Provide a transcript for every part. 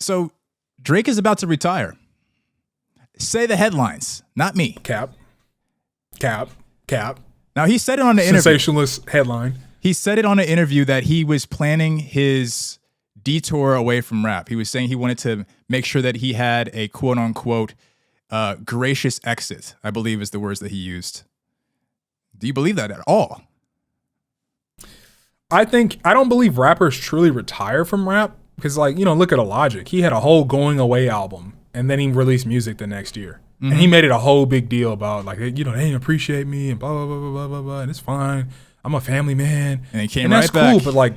So Drake is about to retire. Say the headlines, not me. Cap. Now, he said it on the interview. Sensationalist headline. He said it on an interview that he was planning his detour away from rap. He was saying he wanted to make sure that he had a quote unquote gracious exit, I believe is the words that he used. Do you believe that at all? I don't believe rappers truly retire from rap because, like, you know, look at Logic. He had a whole going away album and then he released music the next year. Mm-hmm. And he made it a whole big deal about, like, you know, they didn't appreciate me and blah, blah, blah, blah, blah, blah, blah, and it's fine. I'm a family man. And he came and right that's back. cool, but, like,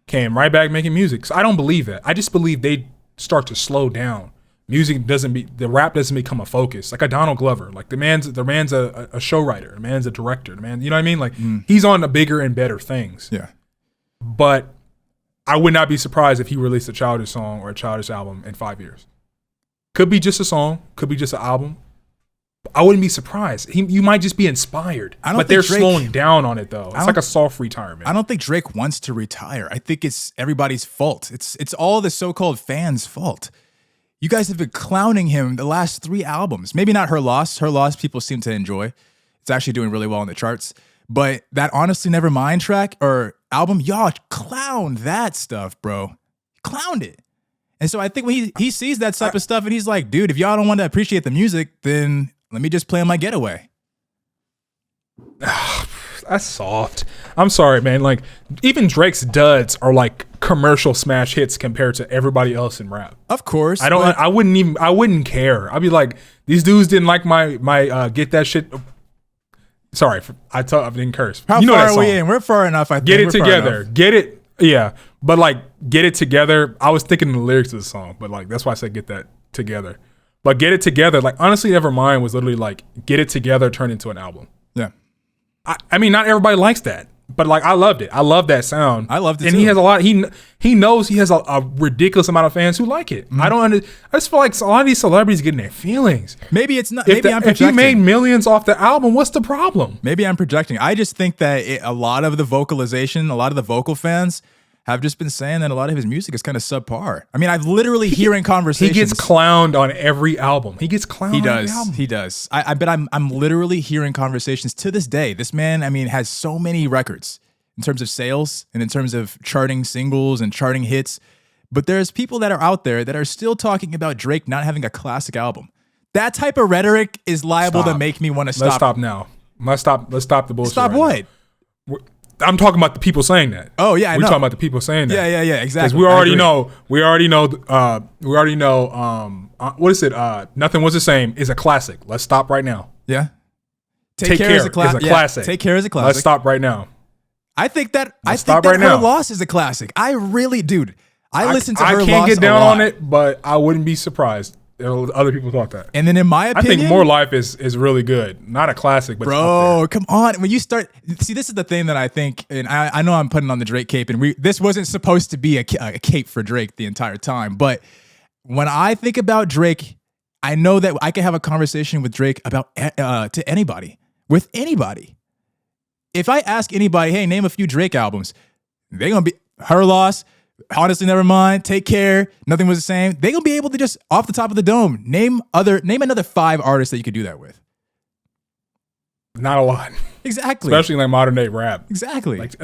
came right back making music. So I don't believe that. I just believe they start to slow down. The rap doesn't become a focus. Like a Donald Glover. Like the man's a show writer. The man's a director. The man, you know what I mean? Like he's on the bigger and better things. Yeah. But I would not be surprised if he released a Childish song or a Childish album in 5 years. Could be just a song. Could be just an album. I wouldn't be surprised. You might just be inspired. But they're slowing down on it though. It's like a soft retirement. I don't think Drake wants to retire. I think it's everybody's fault. It's all the so-called fans' fault. You guys have been clowning him the last 3 albums. Maybe not Her Loss. Her Loss people seem to enjoy. It's actually doing really well on the charts. But that Honestly Nevermind track or album, y'all clowned that stuff, bro. Clowned it. And so I think when he sees that type of stuff and he's like, dude, if y'all don't want to appreciate the music, then let me just play on my getaway. That's soft. I'm sorry, man. Like, even Drake's duds are like commercial smash hits compared to everybody else in rap. Of course. I wouldn't care. I'd be like, these dudes didn't like my Get That Shit. Sorry, I didn't curse. How far are we in? We're far enough, I think. Get It Together. Get it. Yeah. But like, Get It Together. I was thinking the lyrics of the song, but like, that's why I said Get That Together. But Get It Together, like, Honestly Nevermind was literally like, Get It Together turned into an album. Yeah. I mean, not everybody likes that, but like, I loved it. I love that sound. I loved it and too. He has a lot. He knows he has a ridiculous amount of fans who like it. I just feel like a lot of these celebrities getting their feelings. Maybe it's not. If I'm projecting. you made millions off the album, what's the problem? Maybe I'm projecting. I just think that a lot of the vocalization, a lot of the vocal fans have just been saying that a lot of his music is kind of subpar. I mean, I've literally hearing conversations. He gets clowned on every album. He gets clowned on every album. He does. I bet I'm literally hearing conversations to this day. This man, I mean, has so many records in terms of sales and in terms of charting singles and charting hits. But there's people that are out there that are still talking about Drake not having a classic album. That type of rhetoric is liable to make me want to stop. Let's stop now. Let's stop the bullshit. Stop what? Now. I'm talking about the people saying that. Oh yeah, we're talking about the people saying that. Yeah, exactly. Because we already know. What is it? Nothing Was the Same is a classic. Let's stop right now. Yeah. Take Care is a classic. Take Care is a classic. Let's stop right now. I think that right Her Loss is a classic. I really, dude. I listened to Her Loss. I can't get down on it, but I wouldn't be surprised. Other people thought that. And then in my opinion, I think More Life is really good. Not a classic, but bro, come on. When you start, see, this is the thing that I think, and I know I'm putting on the Drake cape, and this wasn't supposed to be a cape for Drake the entire time. But when I think about Drake, I know that I can have a conversation with Drake about to anybody, with anybody. If I ask anybody, hey, name a few Drake albums, they're gonna be Her Loss, Honestly Nevermind, Take Care, Nothing Was the Same. They're gonna be able to just off the top of the dome name another 5 artists that you could do that with. Not a lot. Exactly. Especially like modern day rap. Exactly. Like,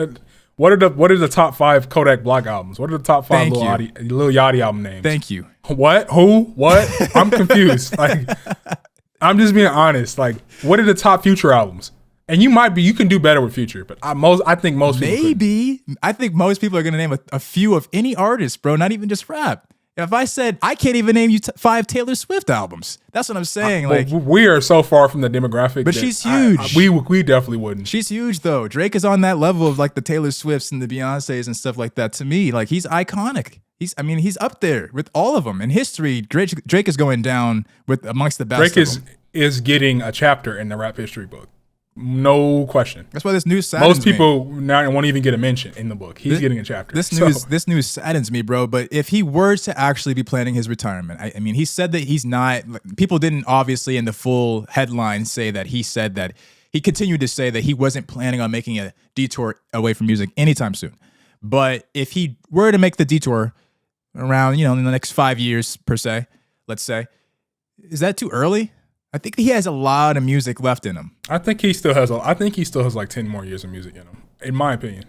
what are the top 5 Kodak Black albums? What are the top 5 Lil Yachty album names? Thank you. What? Who? What? I'm confused. Like, I'm just being honest. Like, what are the top Future albums? And you can do better with Future, but I think most people maybe. I think most people are going to name a few of any artist, bro, not even just rap. If I said, I can't even name you 5 Taylor Swift albums. That's what I'm saying. Like, we are so far from the demographic. But she's huge. We definitely wouldn't. She's huge, though. Drake is on that level of like the Taylor Swifts and the Beyoncés and stuff like that. To me, like, he's iconic. He's up there with all of them. In history, Drake is going down with amongst the best. Drake is getting a chapter in the rap history book. No question. That's why this news saddens Most people now won't even get a mention in the book. He's getting a chapter. This news saddens me, bro. But if he were to actually be planning his retirement, I mean, he said that he's not. People didn't obviously in the full headline say that he said that. He continued to say that he wasn't planning on making a detour away from music anytime soon. But if he were to make the detour, around, in the next 5 years per se, let's say. Is that too early? I think he has a lot of music left in him. I think he still has like 10 more years of music in him, in my opinion.